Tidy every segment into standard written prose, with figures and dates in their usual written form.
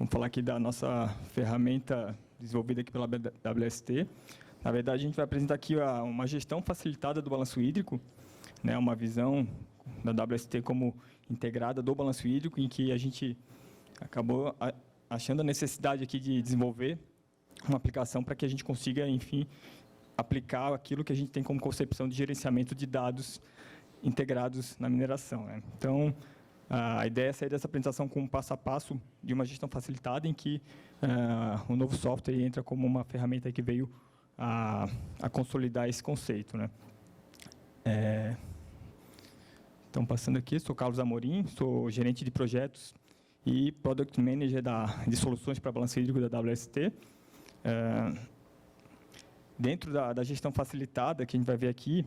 Vamos falar aqui da nossa ferramenta desenvolvida aqui pela WST. Na verdade, a gente vai apresentar aqui uma gestão facilitada do balanço hídrico, né, uma visão da WST como integrada do balanço hídrico, em que a gente acabou achando a necessidade aqui de desenvolver uma aplicação para que a gente consiga, enfim, aplicar aquilo que a gente tem como concepção de gerenciamento de dados integrados na mineração, né? Então, a ideia é sair dessa apresentação com um passo a passo de uma gestão facilitada, em que o novo software entra como uma ferramenta que veio a consolidar esse conceito, né? Então, passando aqui, sou Carlos Amorim, sou gerente de projetos e Product Manager de soluções para balanço hídrico da WST. Dentro da gestão facilitada, que a gente vai ver aqui,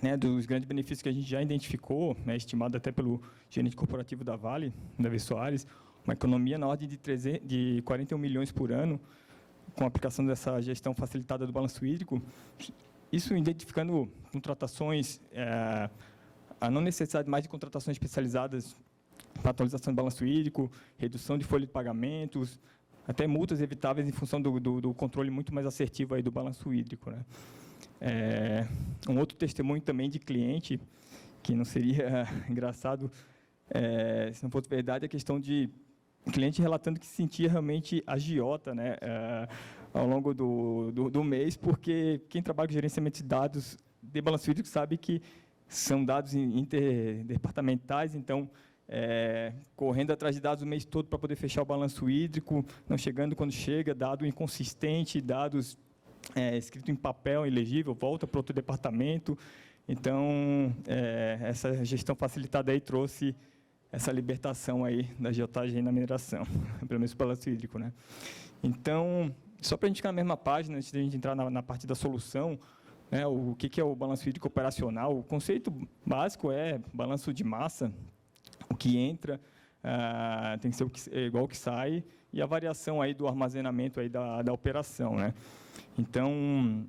né, dos grandes benefícios que a gente já identificou, né, estimado até pelo gerente corporativo da Vale, Davi Soares, uma economia na ordem de 41 milhões por ano, com a aplicação dessa gestão facilitada do balanço hídrico. Isso identificando contratações, a não necessidade mais de contratações especializadas para atualização do balanço hídrico, redução de folha de pagamentos, até multas evitáveis em função do controle muito mais assertivo aí do balanço hídrico, né? Um outro testemunho também de cliente, que não seria engraçado se não fosse verdade, a questão de cliente relatando que se sentia realmente agiota, né, ao longo do mês, porque quem trabalha com gerenciamento de dados de balanço hídrico sabe que são dados interdepartamentais, então, correndo atrás de dados o mês todo para poder fechar o balanço hídrico, não chegando quando chega, dado inconsistente, dados escrito em papel, ilegível, volta para outro departamento. Então, essa gestão facilitada aí trouxe essa libertação aí da agiotagem na mineração, pelo menos para o balanço hídrico, né? Então, só para a gente ficar na mesma página, antes de a gente entrar na parte da solução, né, o que é o balanço hídrico operacional? O conceito básico é balanço de massa, o que entra tem que ser igual ao que sai, e a variação aí do armazenamento aí da operação, né? Então,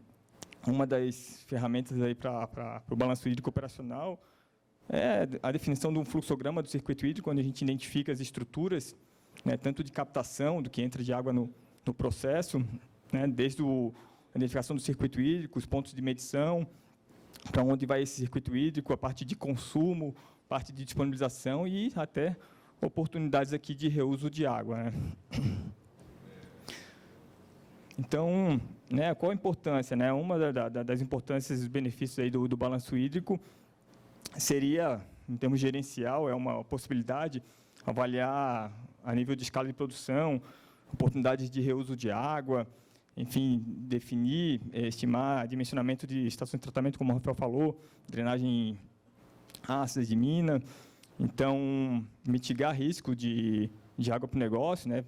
uma das ferramentas aí para o balanço hídrico operacional é a definição de um fluxograma do circuito hídrico, onde a gente identifica as estruturas, né, tanto de captação, do que entra de água no processo, né, desde a identificação do circuito hídrico, os pontos de medição, para onde vai esse circuito hídrico, a parte de consumo, parte de disponibilização e até oportunidades aqui de reuso de água, né? Então, né, qual a importância, né? Uma das importâncias e benefícios aí do balanço hídrico seria, em termos gerencial, é uma possibilidade avaliar a nível de escala de produção, oportunidades de reuso de água, enfim, definir, estimar dimensionamento de estações de tratamento, como o Rafael falou, drenagem ácida de mina. Então, mitigar risco de água para o negócio, né?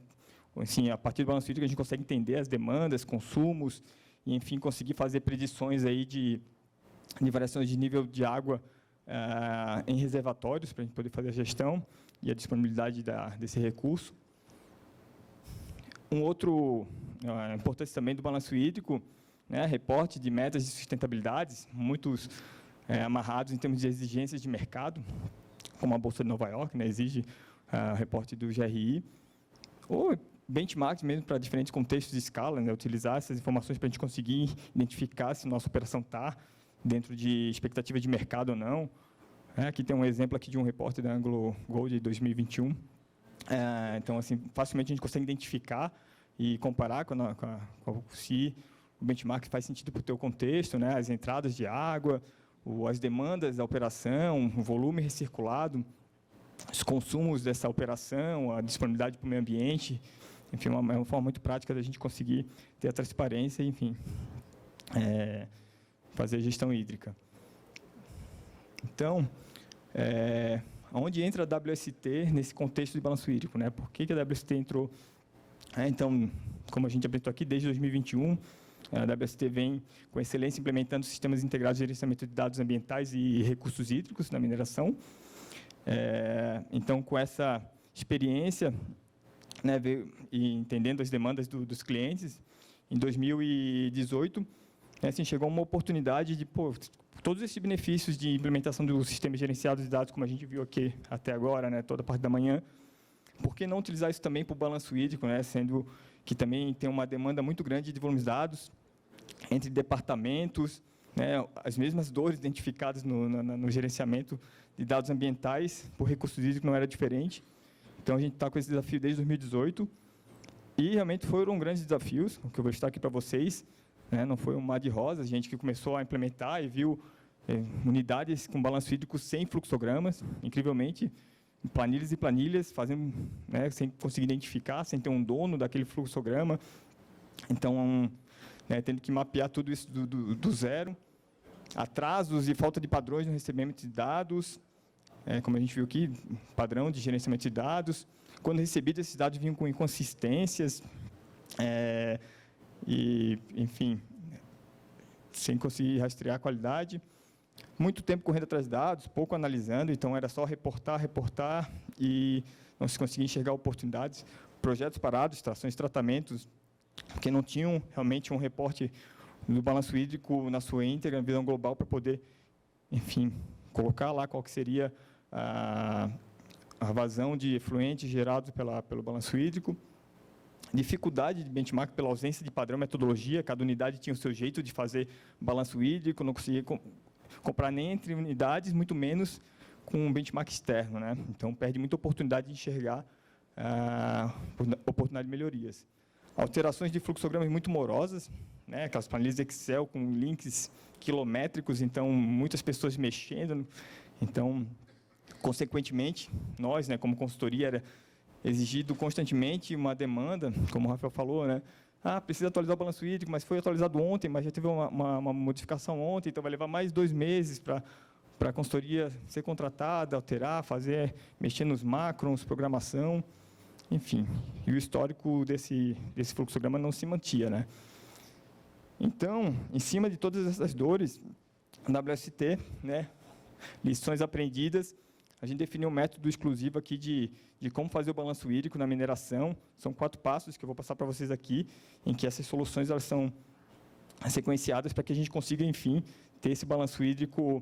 Assim, a partir do balanço hídrico, a gente consegue entender as demandas, consumos, e, enfim, conseguir fazer predições aí de variações de nível de água em reservatórios, para a gente poder fazer a gestão e a disponibilidade desse recurso. Um outro importância também do balanço hídrico, né, reporte de metas de sustentabilidade, muitos amarrados em termos de exigências de mercado, como a Bolsa de Nova York, né, exige reporte do GRI, ou benchmarks mesmo para diferentes contextos de escala, né, utilizar essas informações para a gente conseguir identificar se nossa operação está dentro de expectativa de mercado ou não. Aqui tem um exemplo aqui de um reporte da Anglo Gold de 2021. Então, assim, facilmente a gente consegue identificar e comparar se o benchmark faz sentido para o teu contexto, né, as entradas de água, as demandas da operação, o volume recirculado, os consumos dessa operação, a disponibilidade para o meio ambiente. Enfim, é uma forma muito prática da gente conseguir ter a transparência e, enfim, fazer a gestão hídrica. Então, onde entra a WST nesse contexto de balanço hídrico, né? Por que a WST entrou? Então, como a gente apresentou aqui, desde 2021, a WST vem com excelência implementando sistemas integrados de gerenciamento de dados ambientais e recursos hídricos na mineração. Então, com essa experiência, né, e entendendo as demandas dos clientes, em 2018, assim, chegou uma oportunidade de, todos esses benefícios de implementação dos sistemas gerenciados de dados, como a gente viu aqui até agora, né, toda a parte da manhã, por que não utilizar isso também para o balanço hídrico, né? Sendo que também tem uma demanda muito grande de volumes de dados entre departamentos, né? As mesmas dores identificadas no gerenciamento de dados ambientais por recursos hídricos não era diferente. Então, a gente está com esse desafio desde 2018, e realmente foram grandes desafios, o que eu vou estar aqui para vocês, né? Não foi um mar de rosas, a gente que começou a implementar e viu unidades com balanço hídrico sem fluxogramas, incrivelmente, planilhas e planilhas, fazendo, né, sem conseguir identificar, sem ter um dono daquele fluxograma. Então, né, tendo que mapear tudo isso do zero. Atrasos e falta de padrões no recebimento de dados, como a gente viu aqui, padrão de gerenciamento de dados. Quando recebidos, esses dados vinham com inconsistências, e, enfim, sem conseguir rastrear a qualidade. Muito tempo correndo atrás de dados, pouco analisando, então era só reportar, e não se conseguia enxergar oportunidades. Projetos parados, extrações, tratamentos, que não tinham realmente um reporte do balanço hídrico na sua íntegra, visão global, para poder, enfim, colocar lá qual que seria a vazão de efluentes gerados pelo balanço hídrico. Dificuldade de benchmark pela ausência de padrão metodologia, cada unidade tinha o seu jeito de fazer balanço hídrico, não conseguia comprar nem entre unidades, muito menos com um benchmark externo, né? Então, perde muita oportunidade de enxergar oportunidade de melhorias. Alterações de fluxogramas muito morosas, né? Aquelas planilhas Excel com links quilométricos, então, muitas pessoas mexendo. Então, consequentemente, nós, né, como consultoria, era exigido constantemente uma demanda, como o Rafael falou, né? Precisa atualizar o balanço hídrico, mas foi atualizado ontem, mas já teve uma modificação ontem, então vai levar mais 2 meses para a consultoria ser contratada, alterar, mexer nos macros, programação, enfim. E o histórico desse fluxograma não se mantinha, né? Então, em cima de todas essas dores, a WST, né, lições aprendidas, a gente definiu um método exclusivo aqui de como fazer o balanço hídrico na mineração. São 4 passos que eu vou passar para vocês aqui, em que essas soluções elas são sequenciadas para que a gente consiga, enfim, ter esse balanço hídrico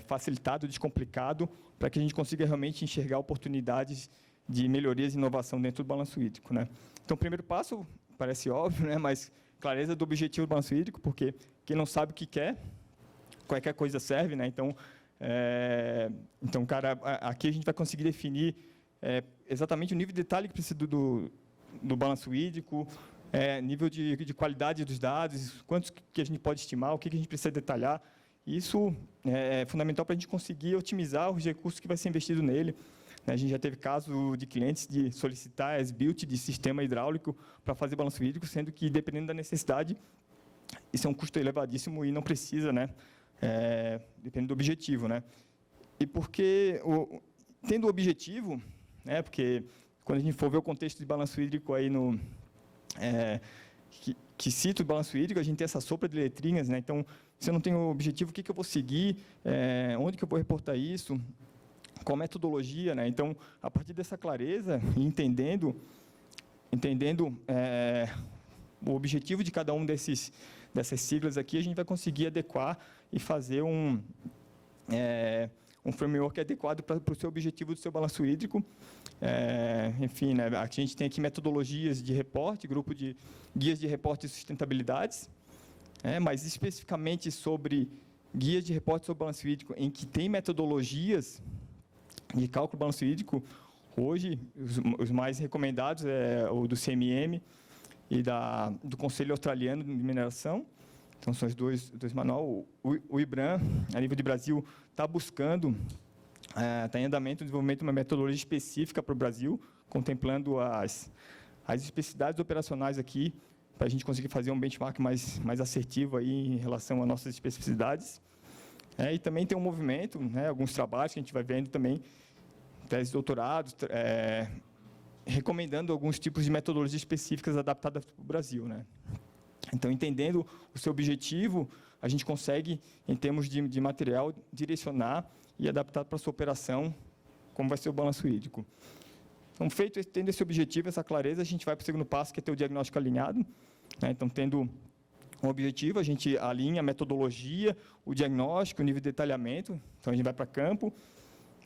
facilitado, descomplicado, para que a gente consiga realmente enxergar oportunidades de melhorias e inovação dentro do balanço hídrico, né? Então, o primeiro passo, parece óbvio, né, mas clareza do objetivo do balanço hídrico, porque quem não sabe o que quer, qualquer coisa serve, né? Então, cara, aqui a gente vai conseguir definir exatamente o nível de detalhe que precisa do balanço hídrico, nível de qualidade dos dados, quantos que a gente pode estimar, o que a gente precisa detalhar. Isso é fundamental para a gente conseguir otimizar os recursos que vai ser investido nele. A gente já teve caso de clientes de solicitar as-built de sistema hidráulico para fazer balanço hídrico, sendo que, dependendo da necessidade, isso é um custo elevadíssimo e não precisa, né? Depende do objetivo, né? E porque, tendo o objetivo, né, porque quando a gente for ver o contexto de balanço hídrico aí que cita o balanço hídrico, a gente tem essa sopa de letrinhas, né? Então, se eu não tenho objetivo, o que eu vou seguir, onde que eu vou reportar isso, qual metodologia, né? Então, a partir dessa clareza e entendendo o objetivo de cada um dessas siglas aqui, a gente vai conseguir adequar e fazer um framework adequado para o seu objetivo do seu balanço hídrico. Enfim, né, a gente tem aqui metodologias de reporte, grupo de guias de reporte e sustentabilidades, mas especificamente sobre guias de reporte sobre balanço hídrico, em que tem metodologias de cálculo do balanço hídrico. Hoje, os mais recomendados é o do CMM e do Conselho Australiano de Mineração. Então, são os dois manuais. O IBRAM, a nível de Brasil, está buscando, está em andamento o desenvolvimento de uma metodologia específica para o Brasil, contemplando as especificidades operacionais aqui, para a gente conseguir fazer um benchmark mais assertivo aí em relação às nossas especificidades. E também tem um movimento, né, alguns trabalhos que a gente vai vendo também, teses de doutorados, recomendando alguns tipos de metodologias específicas adaptadas para o Brasil, né? Então, entendendo o seu objetivo, a gente consegue, em termos de material, direcionar e adaptar para a sua operação, como vai ser o balanço hídrico. Então, tendo esse objetivo, essa clareza, a gente vai para o segundo passo, que é ter o diagnóstico alinhado, né? Então, tendo um objetivo, a gente alinha a metodologia, o diagnóstico, o nível de detalhamento. Então, a gente vai para campo,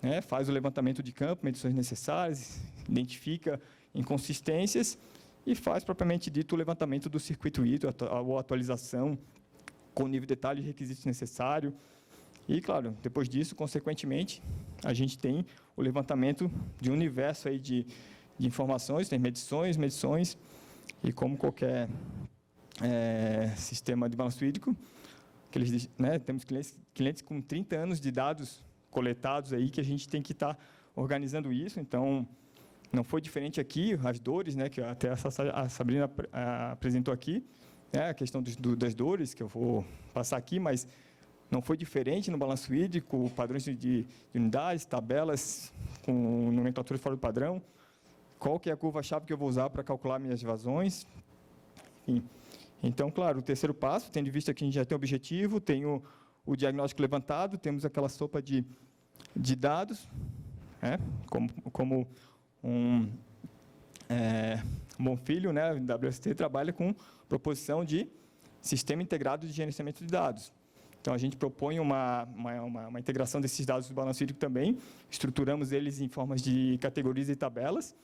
né, faz o levantamento de campo, medições necessárias, identifica inconsistências e faz, propriamente dito, o levantamento do circuito hídrico, ou atualização com o nível de detalhe e requisitos necessários. E, claro, depois disso, consequentemente, a gente tem o levantamento de um universo aí de informações, tem medições, e como qualquer sistema de balanço hídrico, né, temos clientes com 30 anos de dados coletados aí, que a gente tem que estar organizando isso. Então, não foi diferente aqui, as dores, né, que até a Sabrina apresentou aqui, né, a questão das dores, que eu vou passar aqui, mas não foi diferente no balanço hídrico, padrões de unidades, tabelas com nomenclatura fora do padrão, qual que é a curva-chave que eu vou usar para calcular minhas vazões. Enfim. Então, claro, o terceiro passo, tendo em vista que a gente já tem o objetivo, tem o diagnóstico levantado, temos aquela sopa de dados, né, como um bom filho, né, o WST trabalha com proposição de sistema integrado de gerenciamento de dados. Então, a gente propõe uma integração desses dados do balanço hídrico também, estruturamos eles em formas de categorias e tabelas,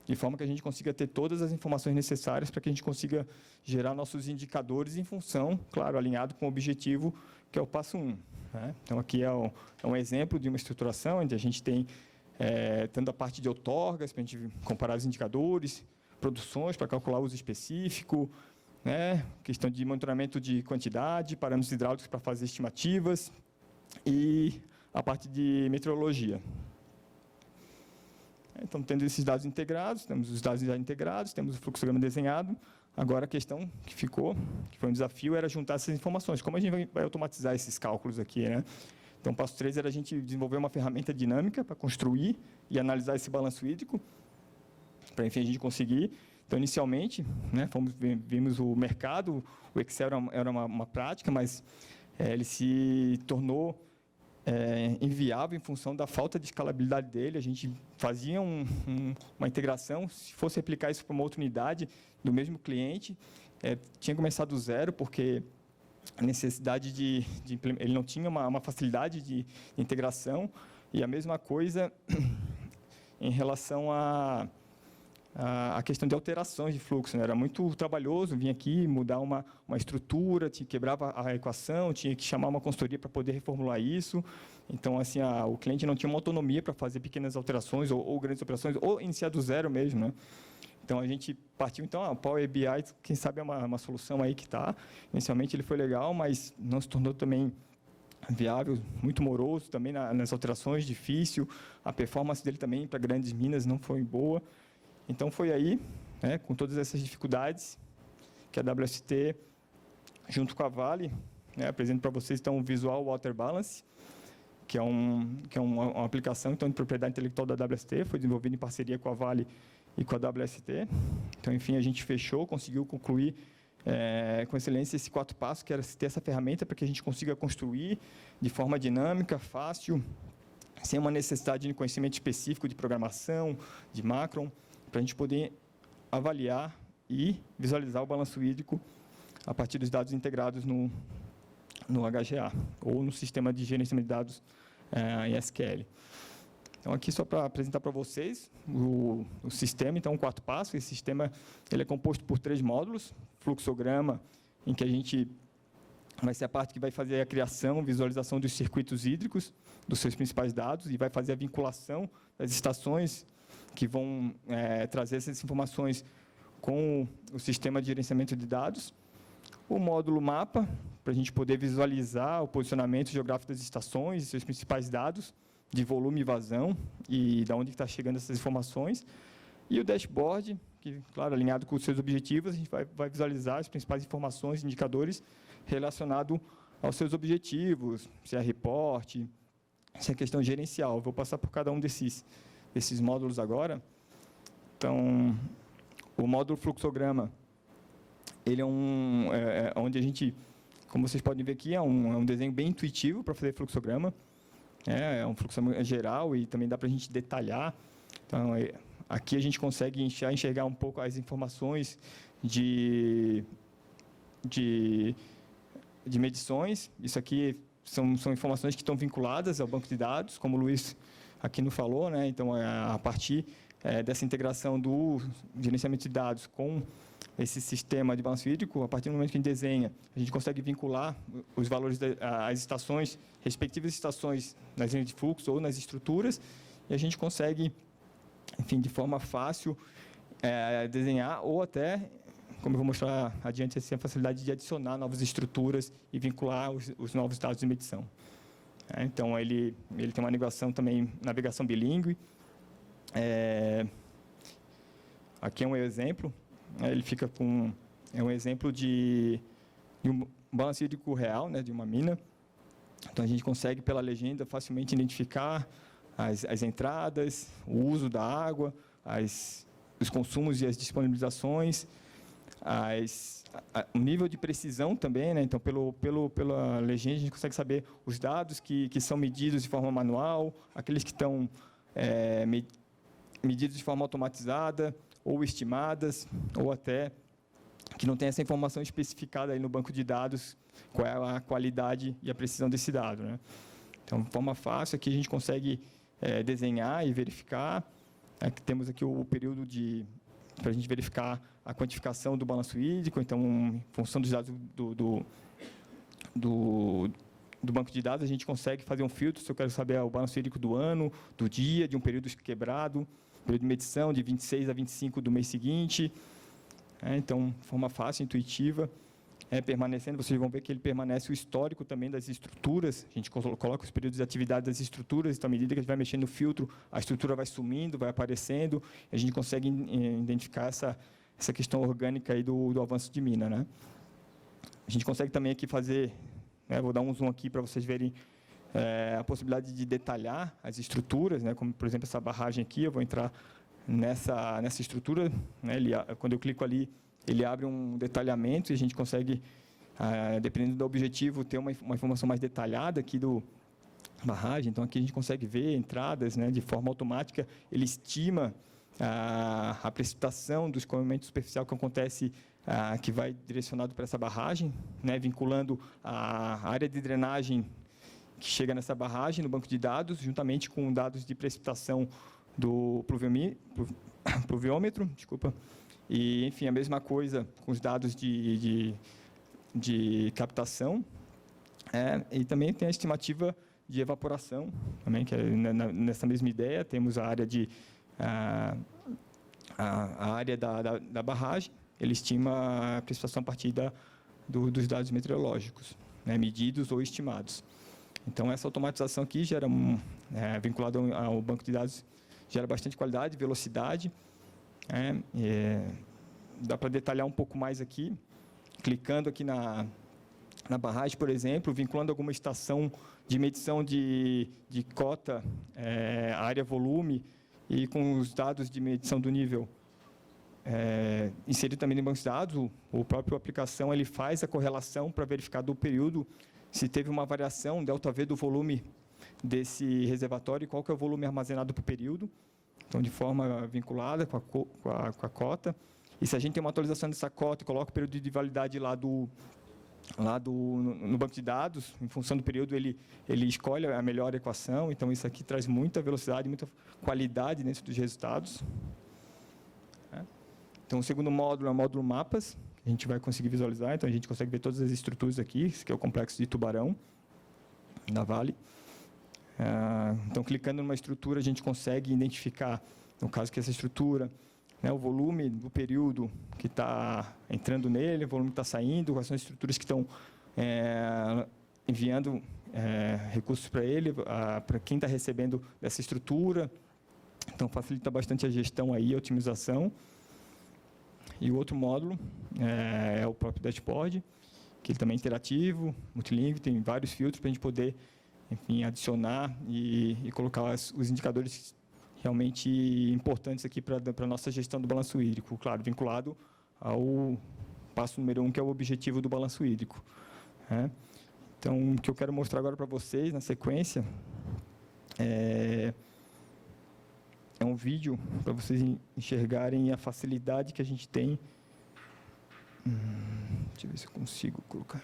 de forma que a gente consiga ter todas as informações necessárias para que a gente consiga gerar nossos indicadores em função, claro, alinhado com o objetivo, que é o passo 1. Né? Então, aqui é um exemplo de uma estruturação, onde a gente tem tanto a parte de outorgas, para a gente comparar os indicadores, produções para calcular o uso específico, né? Questão de monitoramento de quantidade, parâmetros hidráulicos para fazer estimativas e a parte de meteorologia. Então, tendo esses dados integrados, temos os dados já integrados, temos o fluxograma desenhado. Agora, a questão que ficou, que foi um desafio, era juntar essas informações. Como a gente vai automatizar esses cálculos aqui, né? Então, o passo 3 era a gente desenvolver uma ferramenta dinâmica para construir e analisar esse balanço hídrico, para, enfim, a gente conseguir. Então, inicialmente, né, vimos o mercado, o Excel era uma prática, mas ele se tornou inviável em função da falta de escalabilidade dele. A gente fazia uma integração, se fosse aplicar isso para uma outra unidade do mesmo cliente, tinha que começar do zero, porque a necessidade ele não tinha uma facilidade de integração, e a mesma coisa em relação a questão de alterações de fluxo, né? Era muito trabalhoso vir aqui, mudar uma estrutura, quebrava a equação, tinha que chamar uma consultoria para poder reformular isso. Então, assim, o cliente não tinha uma autonomia para fazer pequenas alterações ou grandes operações, ou iniciar do zero mesmo, né? Então, a gente partiu, então, o Power BI, quem sabe é uma solução aí que está. Inicialmente ele foi legal, mas não se tornou também viável, muito moroso também nas alterações, difícil. A performance dele também para grandes minas não foi boa. Então, foi aí, né, com todas essas dificuldades, que a WST, junto com a Vale, né, apresenta para vocês então, o Visual Water Balance, que é uma aplicação então, de propriedade intelectual da WST, foi desenvolvida em parceria com a Vale e com a WST. Então, enfim, a gente fechou, conseguiu concluir com excelência esse 4 passos, que era ter essa ferramenta para que a gente consiga construir de forma dinâmica, fácil, sem uma necessidade de conhecimento específico de programação, de macro, para a gente poder avaliar e visualizar o balanço hídrico a partir dos dados integrados no HGA, ou no sistema de gerenciamento de dados em SQL. Então, aqui só para apresentar para vocês o sistema, então, 4 passos. Esse sistema ele é composto por 3 módulos, fluxograma, em que a gente vai ser a parte que vai fazer a criação, visualização dos circuitos hídricos, dos seus principais dados, e vai fazer a vinculação das estações que vão trazer essas informações com o sistema de gerenciamento de dados. O módulo mapa, para a gente poder visualizar o posicionamento geográfico das estações e seus principais dados, de volume e vazão, e de onde está chegando essas informações. E o dashboard, que, claro, alinhado com os seus objetivos, a gente vai visualizar as principais informações, indicadores relacionados aos seus objetivos, se é reporte, se é questão gerencial. Vou passar por cada um desses módulos agora. Então, o módulo fluxograma, ele é onde a gente, como vocês podem ver aqui, é um desenho bem intuitivo para fazer fluxograma. É um fluxograma geral e também dá para a gente detalhar. Então, aqui a gente consegue enxergar um pouco as informações de medições. Isso aqui são informações que estão vinculadas ao banco de dados, como o Luiz aqui não falou, né? Então, a partir dessa integração do gerenciamento de dados com esse sistema de balanço hídrico, a partir do momento que a gente desenha, a gente consegue vincular os valores das estações, respectivas estações nas linhas de fluxo ou nas estruturas, e a gente consegue, enfim, de forma fácil, desenhar ou até, como eu vou mostrar adiante, a facilidade de adicionar novas estruturas e vincular os novos dados de medição. Então, ele tem uma navegação bilíngue. Aqui é um exemplo. Ele fica com um exemplo de um balanço hídrico real, né, de uma mina. Então, a gente consegue, pela legenda, facilmente identificar as entradas, o uso da água, os consumos e as disponibilizações, o nível de precisão também, né? Então, pela legenda, a gente consegue saber os dados que são medidos de forma manual, aqueles que estão medidos de forma automatizada, ou estimadas, ou até que não tem essa informação especificada aí no banco de dados, qual é a qualidade e a precisão desse dado, né? Então, de forma fácil, aqui a gente consegue desenhar e verificar. Aqui temos aqui o período para a gente verificar a quantificação do balanço hídrico, então, em função dos dados do banco de dados, a gente consegue fazer um filtro, se eu quero saber o balanço hídrico do ano, do dia, de um período quebrado, período de medição de 26 a 25 do mês seguinte. Então, de forma fácil, intuitiva, permanecendo, vocês vão ver que ele permanece o histórico também das estruturas, a gente coloca os períodos de atividade das estruturas, então, à medida que a gente vai mexendo no filtro, a estrutura vai sumindo, vai aparecendo, e a gente consegue identificar essa questão orgânica aí do avanço de mina, né? A gente consegue também aqui fazer, vou dar um zoom aqui para vocês verem a possibilidade de detalhar as estruturas, né, como, por exemplo, essa barragem aqui, eu vou entrar nessa estrutura, né, quando eu clico ali, ele abre um detalhamento e a gente consegue, dependendo do objetivo, ter uma informação mais detalhada aqui do barragem. Então, aqui a gente consegue ver entradas, né, de forma automática, ele estima a precipitação do escoamento superficial que acontece, que vai direcionado para essa barragem, né, vinculando a área de drenagem que chega nessa barragem no banco de dados, juntamente com dados de precipitação do pluviômetro, e, enfim, a mesma coisa com os dados de captação, e também tem a estimativa de evaporação, também, que é nessa mesma ideia, temos a área a área da barragem, ele estima a precipitação a partir dos dados meteorológicos, né, medidos ou estimados. Então, essa automatização aqui gera, vinculada ao banco de dados, gera bastante qualidade, velocidade. Dá para detalhar um pouco mais aqui, clicando aqui na barragem, por exemplo, vinculando alguma estação de medição de cota, área, volume, e com os dados de medição do nível inserido também no banco de dados, o próprio aplicação ele faz a correlação para verificar do período se teve uma variação, ΔV do volume desse reservatório e qual que é o volume armazenado por período, então, de forma vinculada com a cota. E se a gente tem uma atualização dessa cota e coloca o período de validade no banco de dados, em função do período, ele escolhe a melhor equação, então isso aqui traz muita velocidade, muita qualidade dentro dos resultados. Então, o segundo módulo é o módulo mapas, que a gente vai conseguir visualizar, então a gente consegue ver todas as estruturas aqui, esse aqui é o complexo de Tubarão, da Vale. Então, clicando numa estrutura, a gente consegue identificar, no caso que essa estrutura, né, o volume do período que está entrando nele, o volume que está saindo, quais são as estruturas que estão enviando recursos para ele, para quem está recebendo dessa estrutura. Então, facilita bastante a gestão aí, a otimização. E o outro módulo é o próprio dashboard, que ele também é interativo, multilingue, tem vários filtros para a gente poder, enfim, adicionar e colocar os indicadores realmente importantes aqui para a nossa gestão do balanço hídrico, claro, vinculado ao passo número 1, que é o objetivo do balanço hídrico. Então, o que eu quero mostrar agora para vocês, na sequência, é um vídeo para vocês enxergarem a facilidade que a gente tem. Deixa eu ver se eu consigo colocar.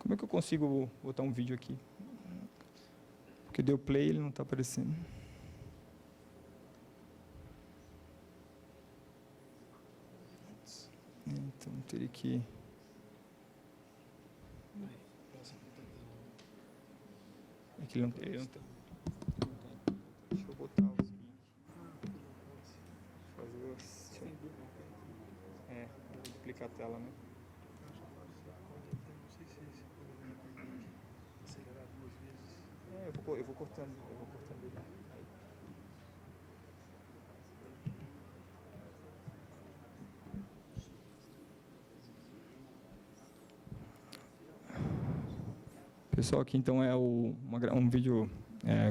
Como é que eu consigo botar um vídeo aqui? Porque deu play, ele não está aparecendo. Então, teria que... É que ele não tá... Deixa eu botar o seguinte. Vou duplicar a tela, né? Eu vou cortando ele. Pessoal, aqui então é um vídeo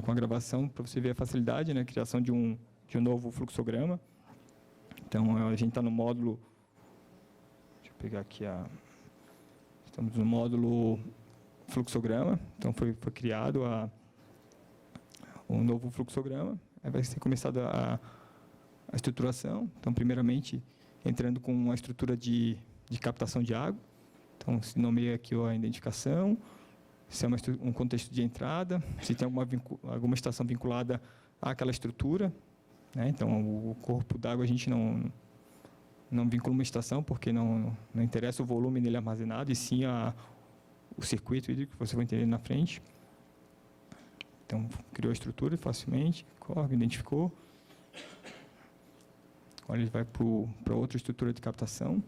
com a gravação para você ver a facilidade, né, criação de um novo fluxograma. Então a gente está no módulo, deixa eu pegar aqui estamos no módulo fluxograma. Então foi criado um novo fluxograma. Aí vai ser começada a estruturação. Então primeiramente entrando com uma estrutura de captação de água. Então se nomeia aqui a identificação. Se é um contexto de entrada, se tem alguma estação vinculada àquela estrutura, né? Então, o corpo d'água a gente não vincula uma estação, porque não interessa o volume nele armazenado, e sim o circuito hídrico, que você vai entender na frente. Então, criou a estrutura facilmente, identificou. Agora ele vai para outra estrutura de captação.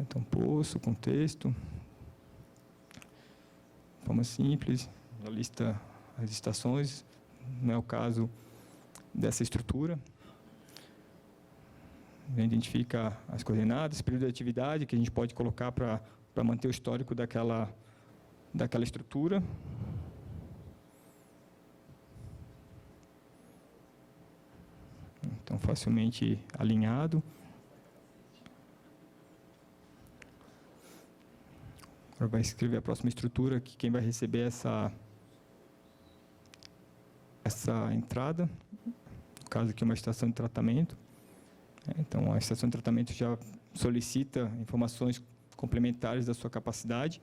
Então, poço, contexto... De forma simples, já lista as estações, não é o caso dessa estrutura. Já identifica as coordenadas, período de atividade que a gente pode colocar para manter o histórico daquela estrutura. Então, facilmente alinhado. Agora vai escrever a próxima estrutura, que quem vai receber essa entrada, no caso aqui uma estação de tratamento. Então, a estação de tratamento já solicita informações complementares da sua capacidade,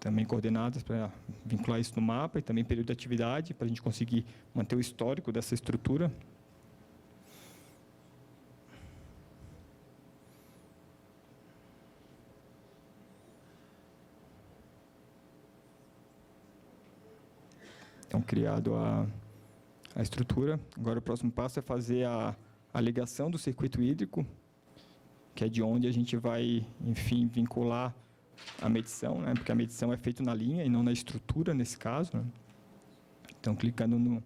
também coordenadas para vincular isso no mapa, e também período de atividade, para a gente conseguir manter o histórico dessa estrutura. Então, criado a estrutura. Agora, o próximo passo é fazer a ligação do circuito hídrico, que é de onde a gente vai, enfim, vincular a medição, né? Porque a medição é feita na linha e não na estrutura, nesse caso, né? Então, clicando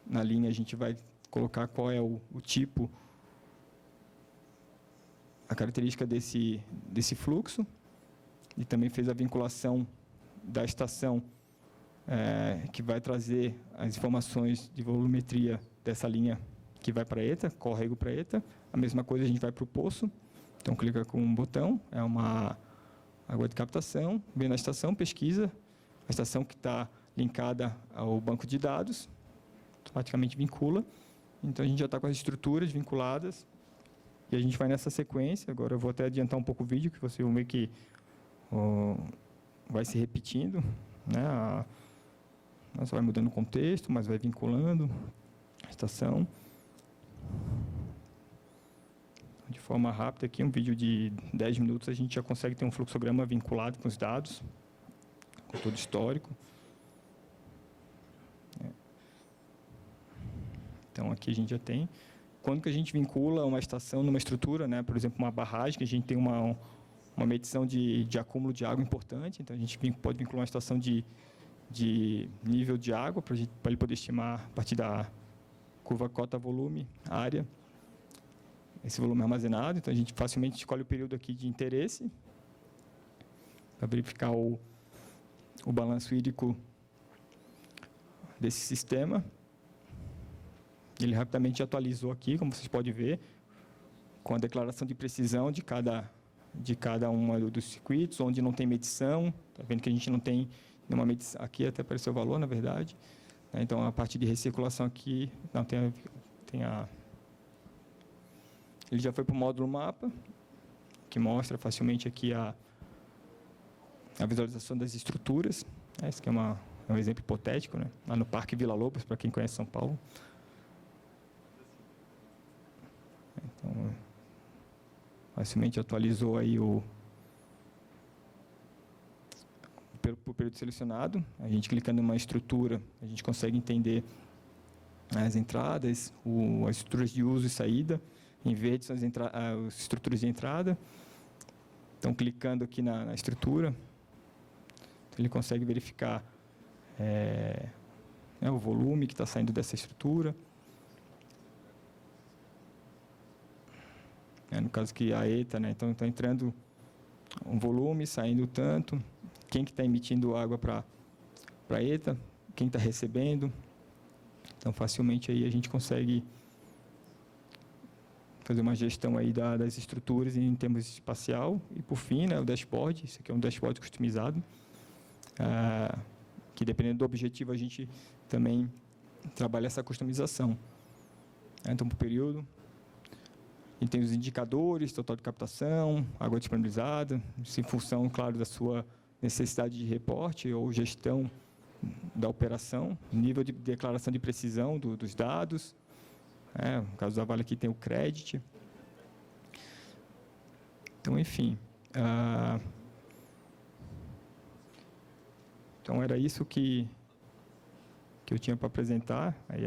na linha, a gente vai colocar qual é o tipo, a característica desse fluxo, e também fez a vinculação da estação, que vai trazer as informações de volumetria dessa linha que vai para a ETA, córrego para a ETA. A mesma coisa a gente vai para o poço. Então, clica com um botão, é uma água de captação, vem na estação, pesquisa, a estação que está linkada ao banco de dados, automaticamente vincula. Então, a gente já está com as estruturas vinculadas, e a gente vai nessa sequência. Agora, eu vou até adiantar um pouco o vídeo, que você vai ver que vai se repetindo, né? Você vai mudando o contexto, mas vai vinculando a estação. De forma rápida, aqui um vídeo de 10 minutos, a gente já consegue ter um fluxograma vinculado com os dados, com todo o histórico. Então, aqui a gente já tem. Quando que a gente vincula uma estação numa estrutura, né? Por exemplo, uma barragem, que a gente tem uma medição de acúmulo de água importante, então a gente pode vincular uma estação de nível de água, para ele poder estimar a partir da curva cota-volume, área, esse volume armazenado. Então, a gente facilmente escolhe o período aqui de interesse, para verificar o balanço hídrico desse sistema. Ele rapidamente atualizou aqui, como vocês podem ver, com a declaração de precisão de cada uma dos circuitos, onde não tem medição. Está vendo que a gente não tem nenhuma medição. Aqui até apareceu o valor, na verdade. Então, a parte de recirculação aqui, não tem ele já foi para o módulo mapa, que mostra facilmente aqui a visualização das estruturas. Esse aqui é um exemplo hipotético, né? Lá no Parque Vila Lobos, para quem conhece São Paulo. Então, facilmente atualizou aí por período selecionado. A gente clicando em uma estrutura, a gente consegue entender as entradas, as estruturas de uso e saída. Em verde são as estruturas de entrada. Então, clicando aqui na estrutura, ele consegue verificar o volume que está saindo dessa estrutura. No caso aqui, a ETA, né? Então, está entrando um volume, saindo tanto. Quem que está emitindo água para a ETA, quem está recebendo. Então, facilmente aí a gente consegue fazer uma gestão aí das estruturas em termos espacial. E, por fim, né, o dashboard. Isso aqui é um dashboard customizado, que, dependendo do objetivo, a gente também trabalha essa customização. Então, por período, a gente tem os indicadores, total de captação, água disponibilizada, isso em função, claro, da sua necessidade de reporte ou gestão da operação, nível de declaração de precisão dos dados. No caso da Vale aqui tem o credit. Então, enfim. Então, era isso que eu tinha para apresentar aí